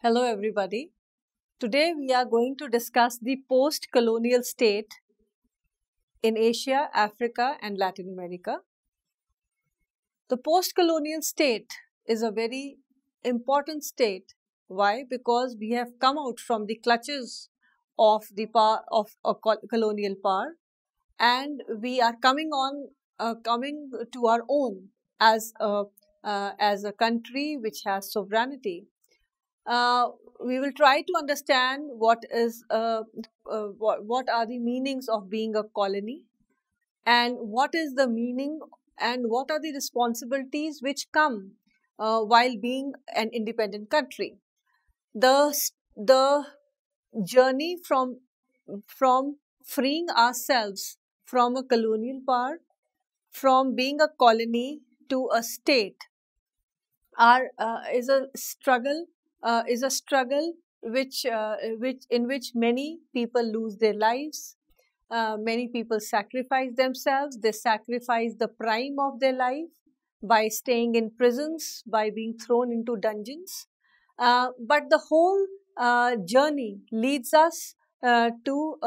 Hello, everybody. Today we are going to discuss the post colonial state in Asia, Africa, and Latin America. The post colonial state is a very important state. Why? Because we have come out from the clutches of the power of a colonial power, and we are coming to our own as a country which has sovereignty. uh, we will try to understand what are the meanings of being a colony, and what is the meaning and what are the responsibilities which come while being an independent country. The journey from freeing ourselves from a colonial power, from being a colony to a state, are is a struggle which in which many people lose their lives. Many people sacrifice themselves. They sacrifice the prime of their life by staying in prisons, by being thrown into dungeons. But the whole journey leads us to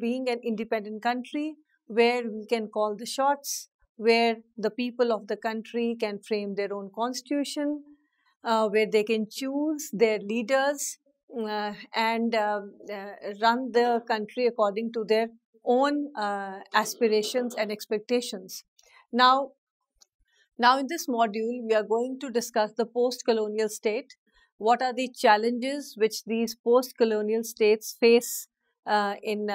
being an independent country where we can call the shots, where the people of the country can frame their own constitution, where they can choose their leaders and run the country according to their own aspirations and expectations. Now, now, in this module, we are going to discuss the post colonial state. What are the challenges which these post colonial states face in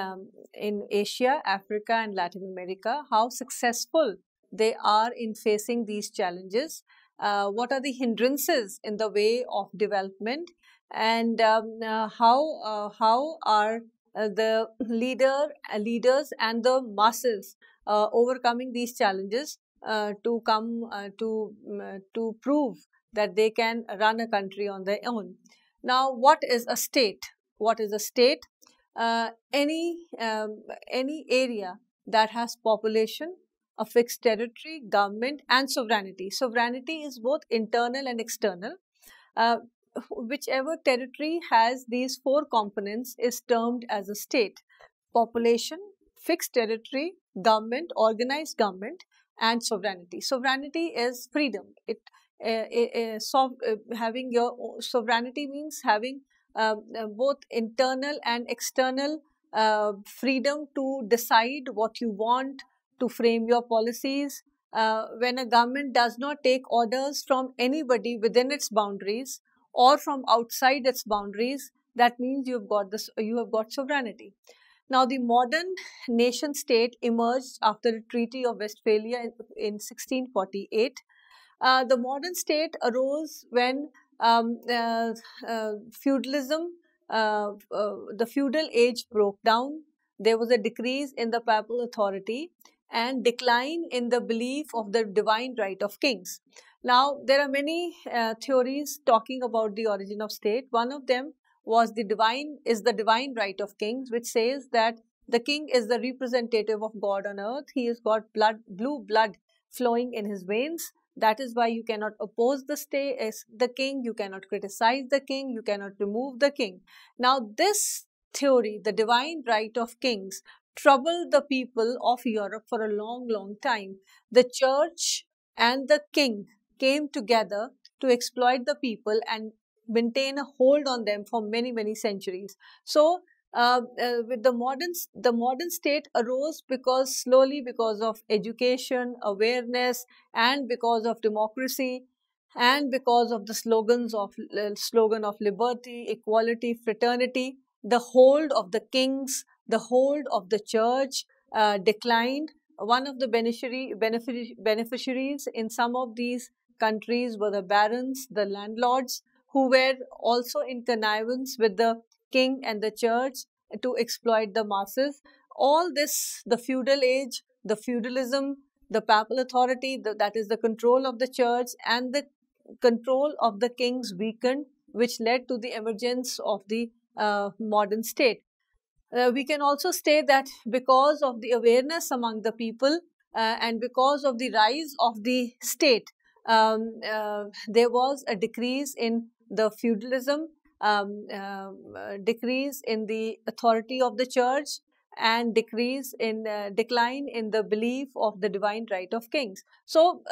Asia, Africa, and Latin America? How successful they are in facing these challenges? What are the hindrances in the way of development? And how are the leaders and the masses overcoming these challenges to prove that they can run a country on their own. Now, what is a state? What is a state? Any area that has population, a fixed territory, government, and sovereignty. Sovereignty is both internal and external. Whichever territory has these four components is termed as a state: population, fixed territory, government, organized government, and sovereignty. Sovereignty is freedom. Having your sovereignty means having both internal and external freedom to decide what you want, to frame your policies. When a government does not take orders from anybody within its boundaries or from outside its boundaries, that means you have got sovereignty. Now, the modern nation state emerged after the Treaty of Westphalia in 1648. The modern state arose when feudalism, the feudal age broke down. There was a decrease in the papal authority and decline in the belief of the divine right of kings. Now, there are many theories talking about the origin of state. One of them was the divine right of kings, which says that the king is the representative of God on earth. He has got blue blood flowing in his veins. That is why you cannot oppose the king, you cannot criticize the king, you cannot remove the king. Now, this theory, the divine right of kings, troubled the people of Europe for a long, long time. The church and the king came together to exploit the people and maintain a hold on them for many, many centuries. So, with the modern state arose because of education, awareness, and because of democracy, and because of the slogan of liberty, equality, fraternity. The hold of the kings, the hold of the church declined. One of the beneficiaries in some of these countries were the barons, the landlords, who were also in connivance with the king and the church to exploit the masses. All this, the feudal age, the feudalism, the papal authority, that is the control of the church, and the control of the kings weakened, which led to the emergence of the modern state. We can also state that because of the awareness among the people and because of the rise of the state, there was a decrease in the feudalism, decrease in the authority of the church, and decline in the belief of the divine right of kings. So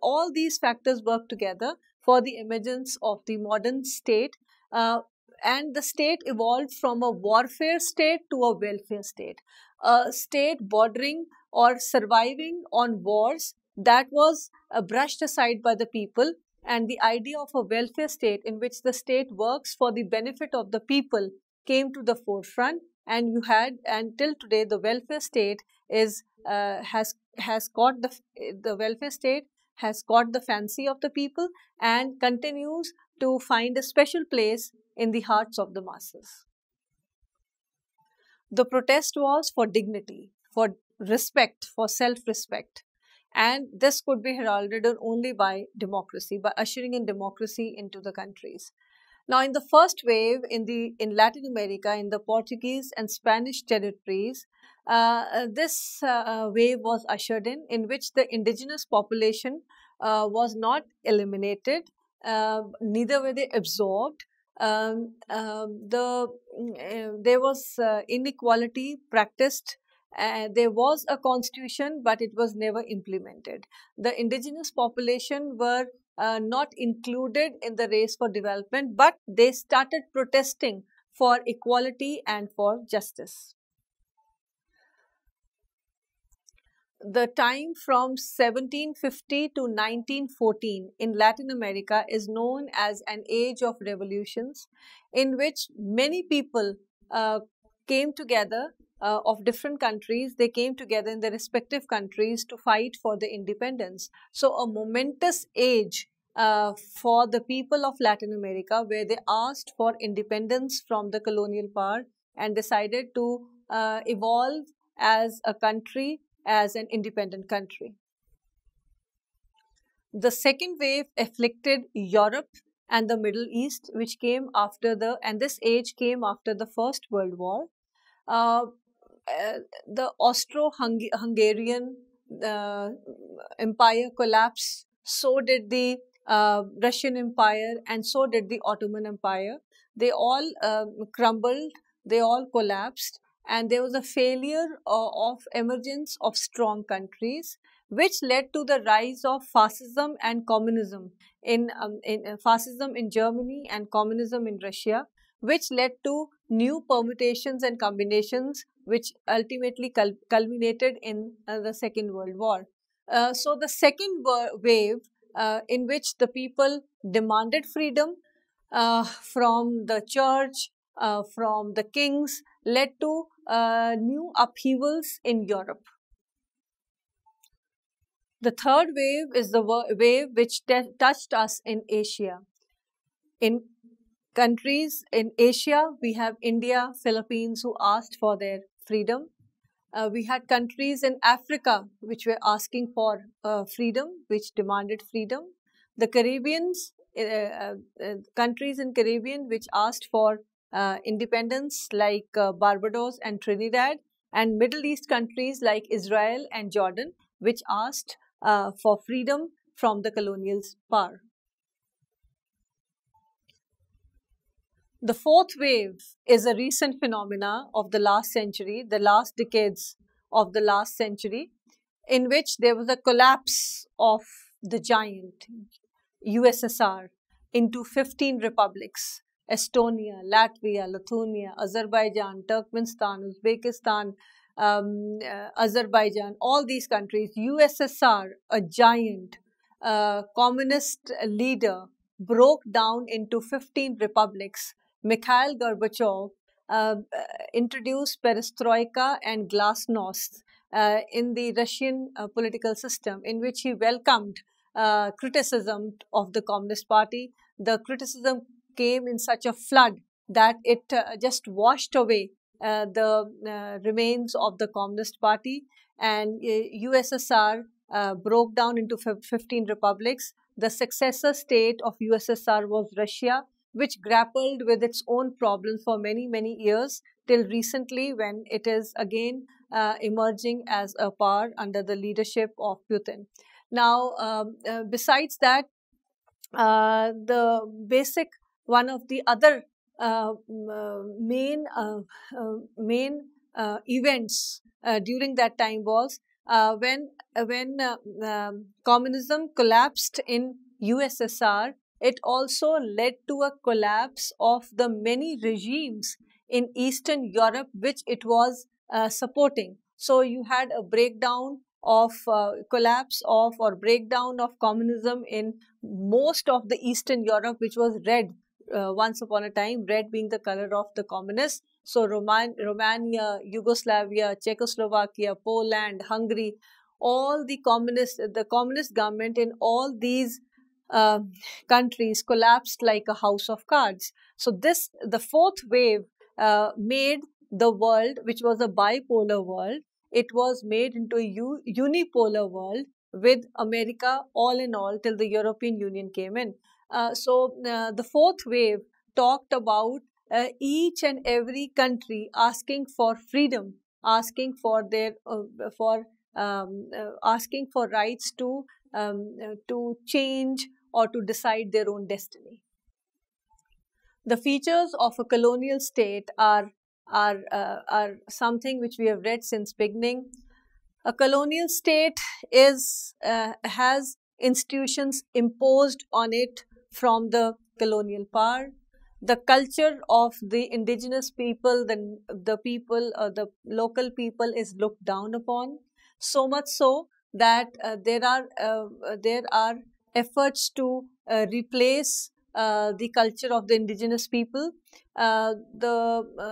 all these factors work together for the emergence of the modern state, uh, and the state evolved from a warfare state to a welfare state, a state bordering or surviving on wars that was brushed aside by the people, and the idea of a welfare state in which the state works for the benefit of the people came to the forefront. And you had, until today, the welfare state is has caught the welfare state has caught the fancy of the people and continues to find a special place in the hearts of the masses. The protest was for dignity, for respect, for self respect. And this could be heralded only by democracy, by ushering in democracy into the countries. Now, in the first wave in Latin America, in the Portuguese and Spanish territories, this wave was ushered in which the indigenous population was not eliminated, neither were they absorbed. There was inequality practiced. There was a constitution, but it was never implemented. The indigenous population were not included in the race for development, but they started protesting for equality and for justice. The time from 1750 to 1914 in Latin America is known as an age of revolutions, in which many people came together of different countries. They came together in their respective countries to fight for the independence. So, a momentous age for the people of Latin America, where they asked for independence from the colonial power and decided to evolve as a country, as an independent country. The second wave afflicted Europe and the Middle East, which came after and this age came after the First World War. Uh, the Austro-Hungarian empire collapsed, so did the Russian Empire, and so did the Ottoman Empire. They all crumbled, they all collapsed, and there was a failure of emergence of strong countries, which led to the rise of fascism and communism in fascism in Germany and communism in Russia, which led to new permutations and combinations, which ultimately culminated in the Second World War. So the second wave, in which the people demanded freedom from the church, from the kings, led to new upheavals in Europe. The third wave is the wave which touched us in Asia. In countries in Asia, we have India, Philippines, who asked for their freedom. We had countries in Africa which were asking for freedom, which demanded freedom. The Caribbeans, countries in Caribbean which asked for independence, like Barbados and Trinidad, and Middle East countries like Israel and Jordan, which asked for freedom from the colonial power. The fourth wave is a recent phenomena of the last century, the last decades of the last century, in which there was a collapse of the giant USSR into 15 republics: Estonia, Latvia, Lithuania, Azerbaijan, Turkmenistan, Uzbekistan, Azerbaijan, all these countries. USSR, a giant communist leader, broke down into 15 republics. Mikhail Gorbachev introduced perestroika and glasnost in the Russian political system, in which he welcomed criticism of the Communist Party. The criticism came in such a flood that it just washed away the remains of the Communist Party, and USSR broke down into 15 republics. The successor state of USSR was Russia, which grappled with its own problems for many, many years, till recently, when it is again emerging as a power under the leadership of Putin. Now, besides that, the basic One of the other main events during that time was when communism collapsed in USSR. It also led to a collapse of the many regimes in Eastern Europe which it was supporting. So you had a breakdown of collapse of or breakdown of communism in most of the Eastern Europe, which was red once upon a time, red being the color of the communists. So Romania, Yugoslavia, Czechoslovakia, Poland, Hungary, all the communist government in all these uh, countries collapsed like a house of cards. So the fourth wave made the world, which was a bipolar world, it was made into a unipolar world with America all in all till the European Union came in. The fourth wave talked about each and every country asking for freedom, asking for their for asking for rights to change or to decide their own destiny. The features of a colonial state are something which we have read since beginning. A colonial state is has institutions imposed on it from the colonial power. The culture of the indigenous people, the people, the local people, is looked down upon. So much so that there are efforts to replace the culture of the indigenous people. The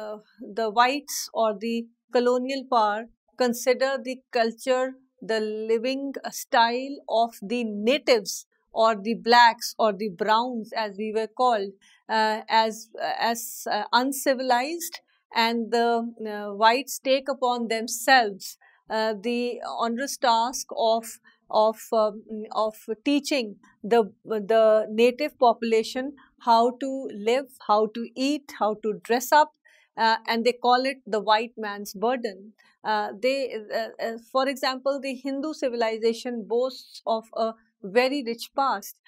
whites or the colonial power consider the culture, the living style of the natives or the blacks or the browns, as we were called, as uncivilized, and the whites take upon themselves the onerous task of teaching the native population how to live, how to eat, how to dress up, and they call it the white man's burden. For example, the Hindu civilization boasts of a very rich past.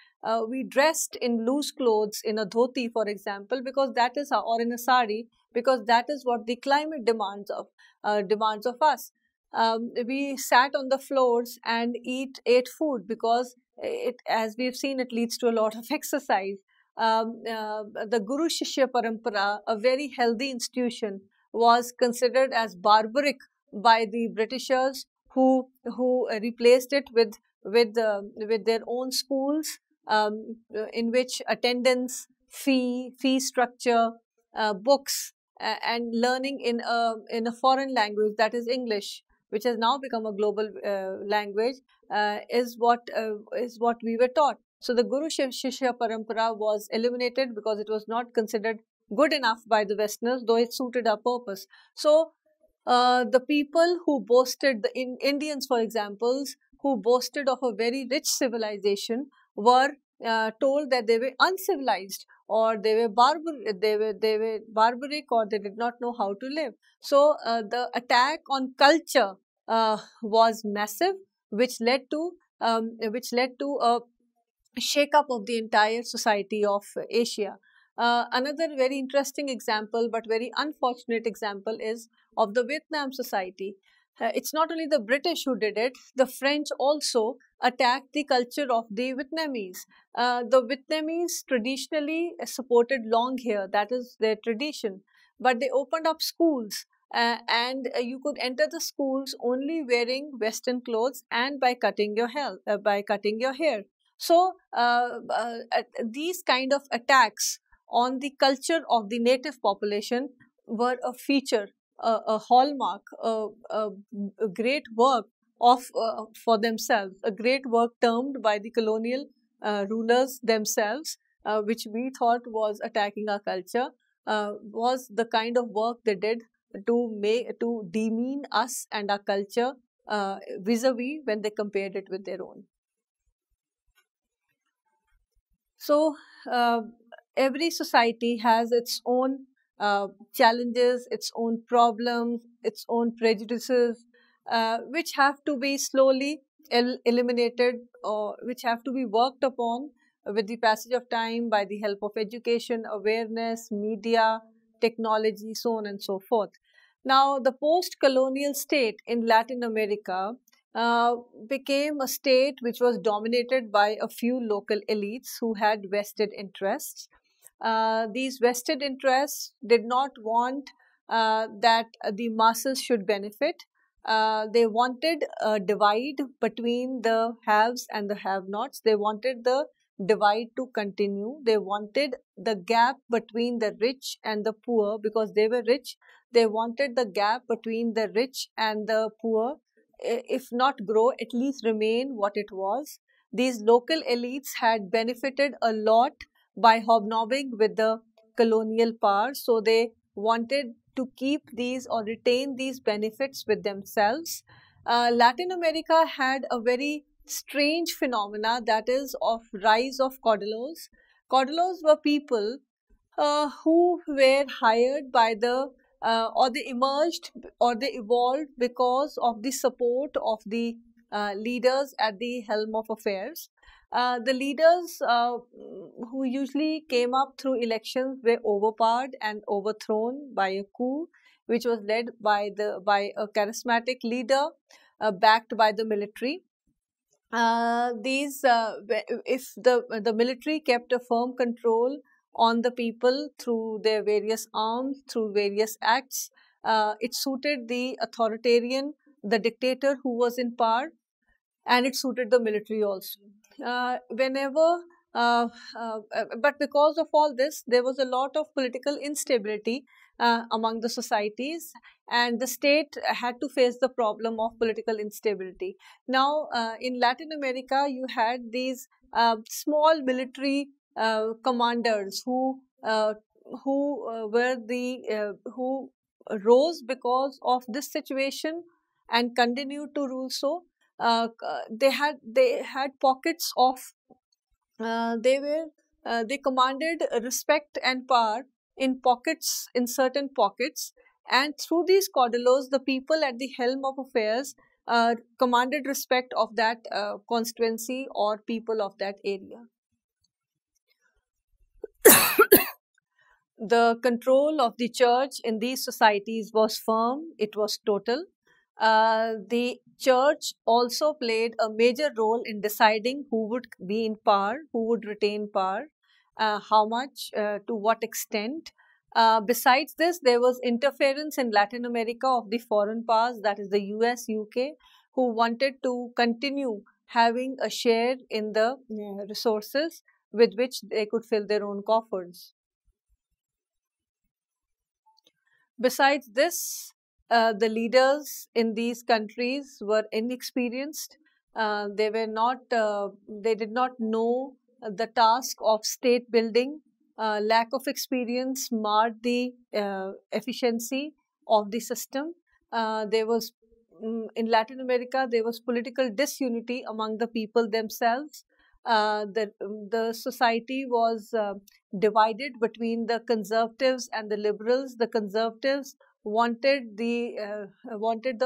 We dressed in loose clothes, in a dhoti, for example, because that is how, or in a sari, because that is what the climate demands of us. We sat on the floors and ate food because as we've seen, it leads to a lot of exercise. The Guru Shishya Parampara, a very healthy institution, was considered as barbaric by the Britishers, who replaced it with their own schools, in which attendance, fee structure, books, and learning in a foreign language, that is English, which has now become a global language, is what we were taught. So the Guru Shishya Parampara was eliminated because it was not considered good enough by the Westerners, though it suited our purpose. So the people who boasted, Indians, for example, who boasted of a very rich civilization, were told that they were uncivilized, or they were barbaric, or they did not know how to live. So the attack on culture was massive, which led to a shake-up of the entire society of Asia. Another very interesting example, but very unfortunate example, is of the Vietnam society. It's not only the British who did it, the French also attacked the culture of the Vietnamese. The Vietnamese traditionally supported long hair, that is their tradition, but they opened up schools. And you could enter the schools only wearing Western clothes and by cutting your hair. So these kind of attacks on the culture of the native population were a feature, a hallmark, a great work of for themselves, a great work termed by the colonial rulers themselves, which we thought was attacking our culture, was the kind of work they did to demean us and our culture vis-a-vis when they compared it with their own. So, every society has its own challenges, its own problems, its own prejudices, which have to be slowly eliminated, or which have to be worked upon with the passage of time, by the help of education, awareness, media, technology, so on and so forth. Now, the post colonial state in Latin America uh, became a state which was dominated by a few local elites who had vested interests. These vested interests did not want that the masses should benefit. They wanted a divide between the haves and the have nots. They wanted the divide to continue. They wanted the gap between the rich and the poor because they were rich. They wanted the gap between the rich and the poor, if not grow, at least remain what it was. These local elites had benefited a lot by hobnobbing with the colonial power, so they wanted to keep these or retain these benefits with themselves. Latin America had a very strange phenomena, that is of rise of caudelos. Caudelos were people who were hired by the or they emerged or they evolved because of the support of the leaders at the helm of affairs. The leaders who usually came up through elections were overpowered and overthrown by a coup, which was led by a charismatic leader backed by the military. If the military kept a firm control on the people through their various arms, through various acts, it suited the authoritarian, the dictator who was in power, and it suited the military also. Whenever, but because of all this, there was a lot of political instability among the societies, and the state had to face the problem of political instability. Now, in Latin America, you had these small military commanders who were the who rose because of this situation and continued to rule so. They had pockets of they commanded respect and power in pockets, in certain pockets, and through these caudelos the people at the helm of affairs commanded respect of that constituency or people of that area. The control of the church in these societies was firm, it was total. The church also played a major role in deciding who would be in power, who would retain power, how much, to what extent. Besides this, there was interference in Latin America of the foreign powers, that is the US, UK, who wanted to continue having a share in the resources with which they could fill their own coffers. Besides this, the leaders in these countries were inexperienced. They were not. They did not know the task of state building. Lack of experience marred the efficiency of the system. There was in Latin America there was political disunity among the people themselves. The society was divided between the conservatives and the liberals. The conservatives wanted the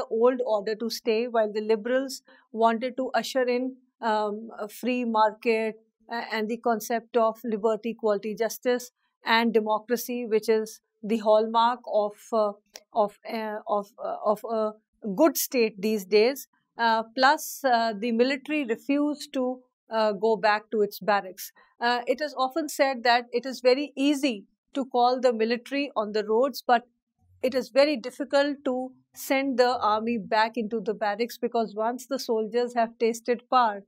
old order to stay, while the liberals wanted to usher in a free market and the concept of liberty, equality, justice, and democracy, which is the hallmark of a good state these days. Plus, the military refused to go back to its barracks. It is often said that it is very easy to call the military on the roads, but it is very difficult to send the army back into the barracks, because once the soldiers have tasted power,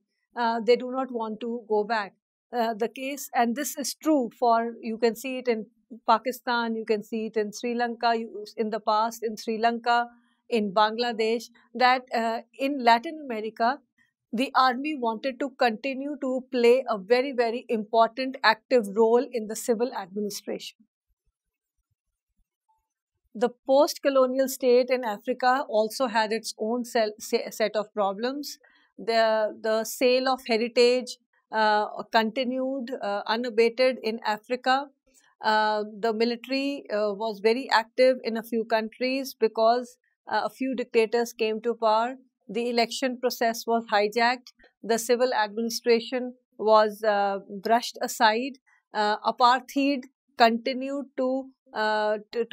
they do not want to go back. The case, and this is true for, you can see it in Pakistan, you can see it in Sri Lanka, in the past, in Sri Lanka, in Bangladesh, that in Latin America, the army wanted to continue to play a very, very important active role in the civil administration. The post colonial state in Africa also had its own set of problems. The sale of heritage continued unabated in Africa. The military was very active in a few countries because a few dictators came to power. The election process was hijacked. The civil administration was brushed aside. Apartheid continued to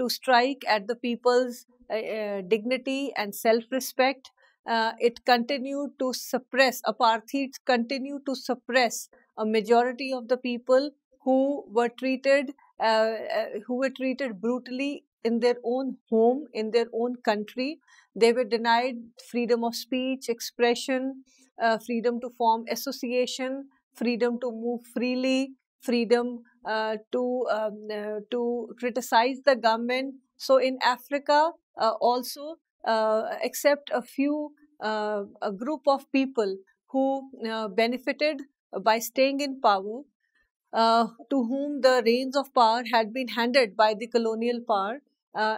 strike at the people's dignity and self-respect. It continued to suppress, apartheid continued to suppress a majority of the people who were treated brutally in their own home, in their own country. They were denied freedom of speech, expression, freedom to form association, freedom to move freely, freedom to criticize the government. So in Africa, also, except a group of people who benefited by staying in power, to whom the reins of power had been handed by the colonial power,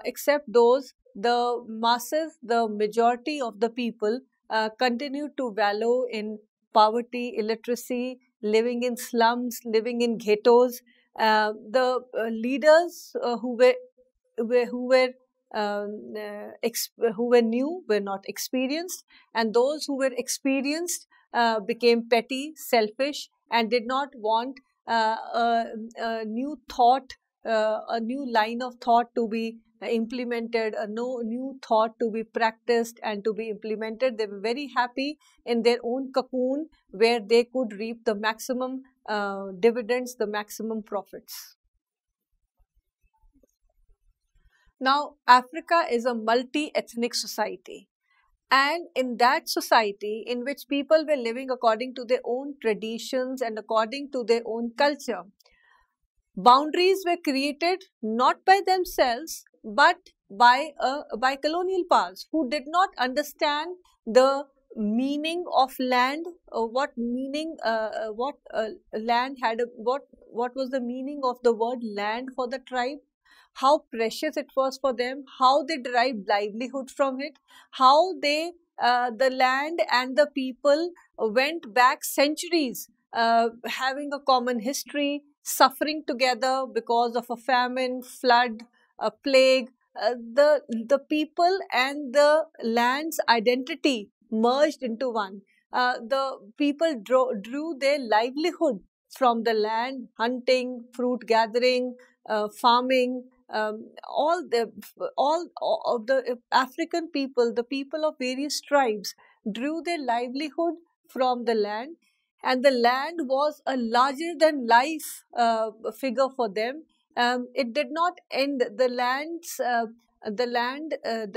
except those, the masses, the majority of the people continued to wallow in poverty, illiteracy, living in slums, living in ghettos. The leaders who were new were not experienced, and those who were experienced became petty, selfish, and did not want a new thought, a new line of thought to be implemented, a no new thought to be practiced and to be implemented. They were very happy in their own cocoon where they could reap the maximum dividends, the maximum profits. Now, Africa is a multi-ethnic society. And in that society, in which people were living according to their own traditions and according to their own culture, boundaries were created not by themselves, but by colonial powers who did not understand the meaning of land, what land had, what was the meaning of the word land for the tribe, how precious it was for them, how they derived livelihood from it, how the land and the people went back centuries, having a common history, suffering together because of a famine, flood, a plague. The people and the land's identity merged into one. The people drew their livelihood from the land, hunting, fruit gathering, farming. All of the African people, the people of various tribes, drew their livelihood from the land, and the land was a larger than life figure for them. It did not end. The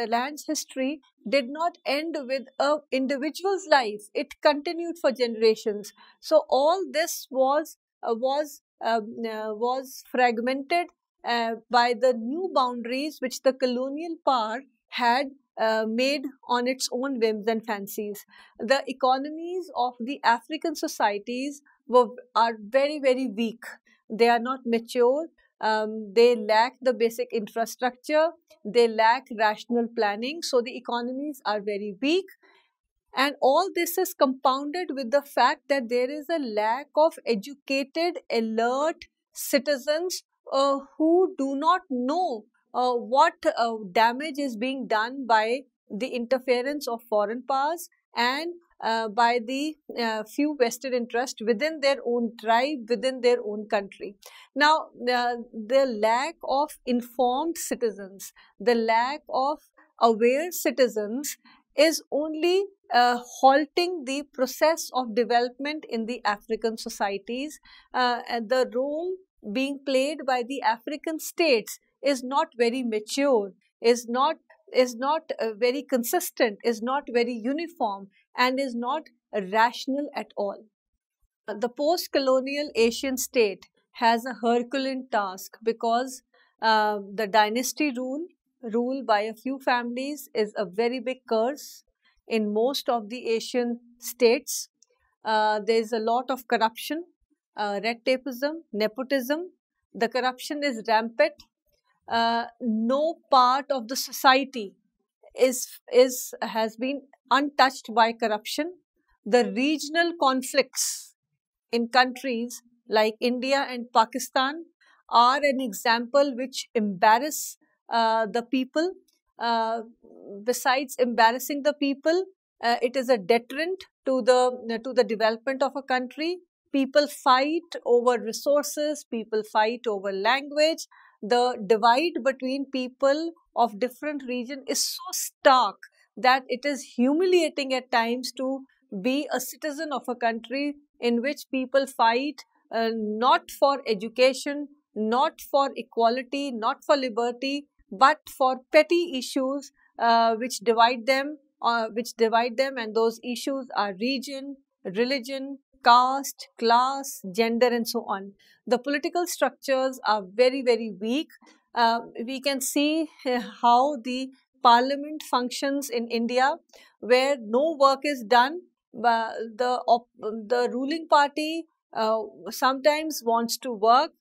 land's history did not end with a individual's life. It continued for generations. So all this was fragmented by the new boundaries which the colonial power had made on its own whims and fancies. The economies of the African societies are very, very weak. They are not mature. They lack the basic infrastructure. They lack rational planning. So the economies are very weak. And all this is compounded with the fact that there is a lack of educated, alert citizens who do not know what damage is being done by the interference of foreign powers and by the few vested interests within their own tribe, within their own country. Now, the lack of informed citizens, the lack of aware citizens is only halting the process of development in the African societies. And the role being played by the African states is not very mature, is not very consistent, is not very uniform, and is not rational at all. The post-colonial Asian state has a Herculean task because the dynasty rule by a few families is a very big curse in most of the Asian states. There is a lot of corruption, red tapeism, nepotism. The corruption is rampant. No part of the society has been untouched by corruption. The regional conflicts in countries like India and Pakistan are an example which embarrass the people. Besides embarrassing the people, it is a deterrent to the development of a country. People fight over resources, people fight over language. The divide between people of different region is so stark that it is humiliating at times to be a citizen of a country in which people fight not for education, not for equality, not for liberty, but for petty issues which divide them, and those issues are region, religion, caste, class, gender, and so on. The political structures are very, very weak. We can see how the parliament functions in India, where no work is done. The ruling party sometimes wants to work,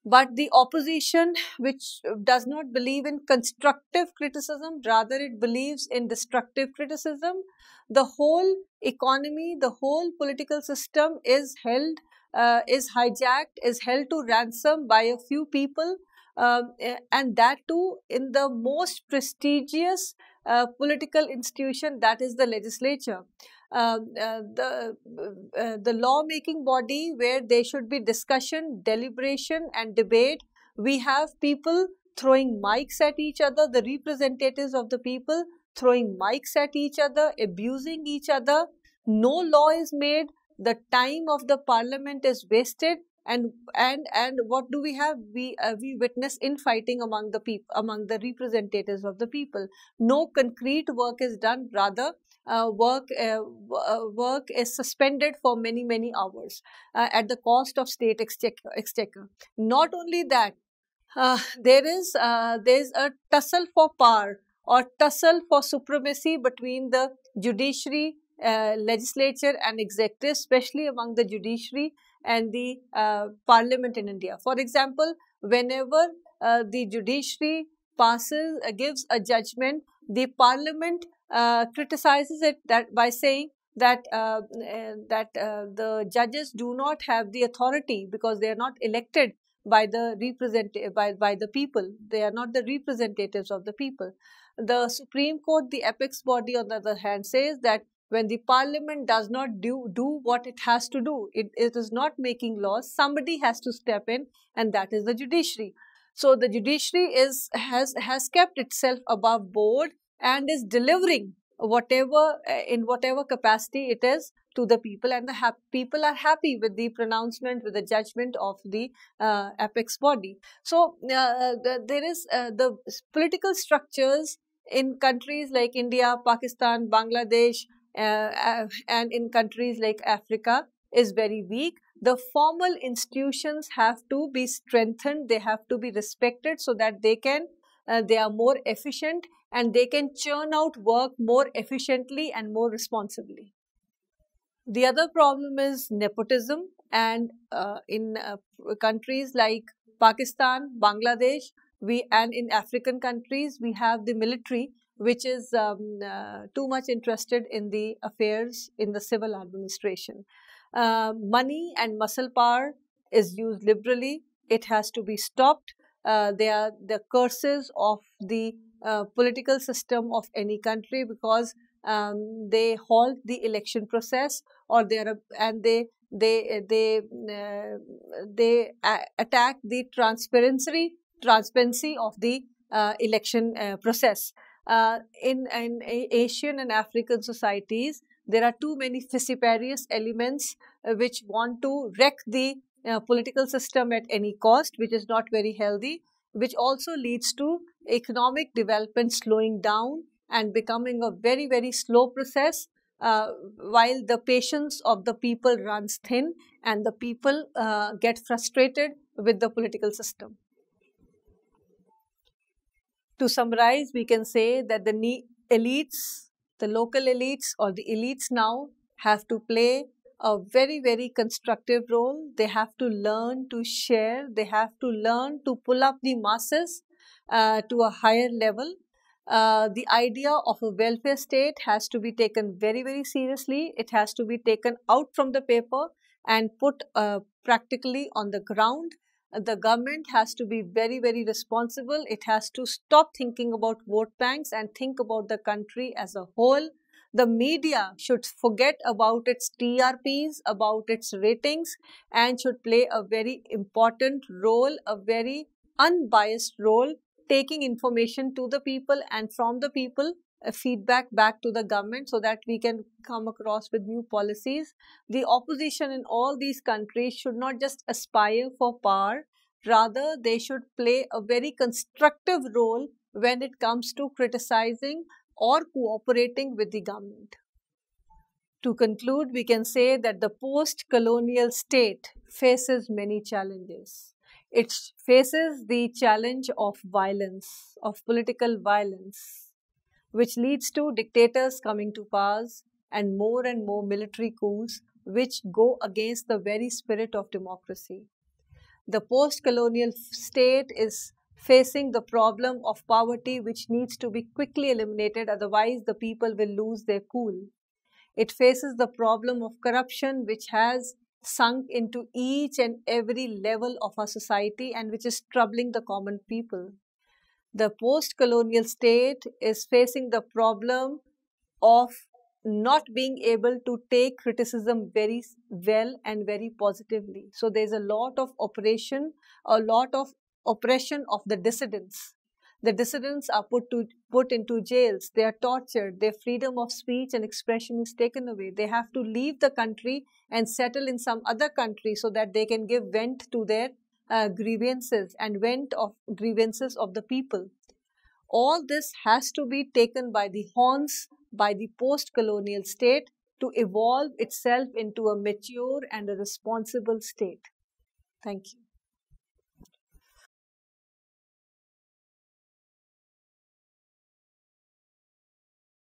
but the opposition, which does not believe in constructive criticism, rather it believes in destructive criticism. The whole economy, the whole political system is hijacked, is held to ransom by a few people, and that too in the most prestigious political institution, that is the legislature. The law-making body where there should be discussion, deliberation, and debate. We have people throwing mics at each other, the representatives of the people throwing mics at each other, abusing each other. No law is made. The time of the parliament is wasted, and what do we have? We witness infighting among the people, among the representatives of the people. No concrete work is done. Rather, work is suspended for many, many hours at the cost of state exchequer. Not only that, there's a tussle for power or tussle for supremacy between the judiciary, legislature, and executive, especially among the judiciary and the parliament in India. For example, whenever the judiciary gives a judgment, the parliament criticizes it that by saying that the judges do not have the authority because they are not elected by the people. They are not the representatives of the people. The Supreme Court, the apex body, on the other hand, says that when the parliament does not do what it has to do, it is not making laws, somebody has to step in, and that is the judiciary. So the judiciary has kept itself above board and is delivering whatever in whatever capacity it is to the people, and the people are happy with the pronouncement, with the judgment of the apex body. So there is the political structures in countries like India, Pakistan, Bangladesh, and in countries like Africa is very weak. The formal institutions have to be strengthened, they have to be respected so that they are more efficient and they can churn out work more efficiently and more responsibly. The other problem is nepotism, and in countries like Pakistan, Bangladesh, and in African countries, we have the military, which is too much interested in the affairs in the civil administration. Money and muscle power is used liberally. It has to be stopped. They are the curses of the political system of any country, because they halt the election process, or they are and they attack the transparency of the election process. In Asian and African societies, there are too many vociferous elements which want to wreck the political system at any cost, which is not very healthy, which also leads to economic development slowing down and becoming a very, very slow process, while the patience of the people runs thin and the people get frustrated with the political system. To summarize, we can say that the elites, the local elites or the elites now have to play a very, very constructive role. They have to learn to share. They have to learn to pull up the masses to a higher level. The idea of a welfare state has to be taken very, very seriously. It has to be taken out from the paper and put practically on the ground. The government has to be very, very responsible. It has to stop thinking about vote banks and think about the country as a whole. The media should forget about its TRPs, about its ratings, and should play a very important role, a very unbiased role, taking information to the people and from the people, feedback back to the government so that we can come across with new policies. The opposition in all these countries should not just aspire for power, rather, they should play a very constructive role when it comes to criticizing or cooperating with the government. To conclude, we can say that the post colonial state faces many challenges. It faces the challenge of violence, of political violence, which leads to dictators coming to power and more military coups, which go against the very spirit of democracy. The post colonial state is facing the problem of poverty, which needs to be quickly eliminated, otherwise, the people will lose their cool. It faces the problem of corruption, which has sunk into each and every level of our society and which is troubling the common people. The post colonial state is facing the problem of not being able to take criticism very well and very positively. So there's a lot of a lot of oppression of the dissidents. The dissidents are put into jails, they are tortured, their freedom of speech and expression is taken away. They have to leave the country and settle in some other country so that they can give vent to their grievances and vent of grievances of the people. All this has to be taken by the horns by the post-colonial state to evolve itself into a mature and a responsible state. Thank you.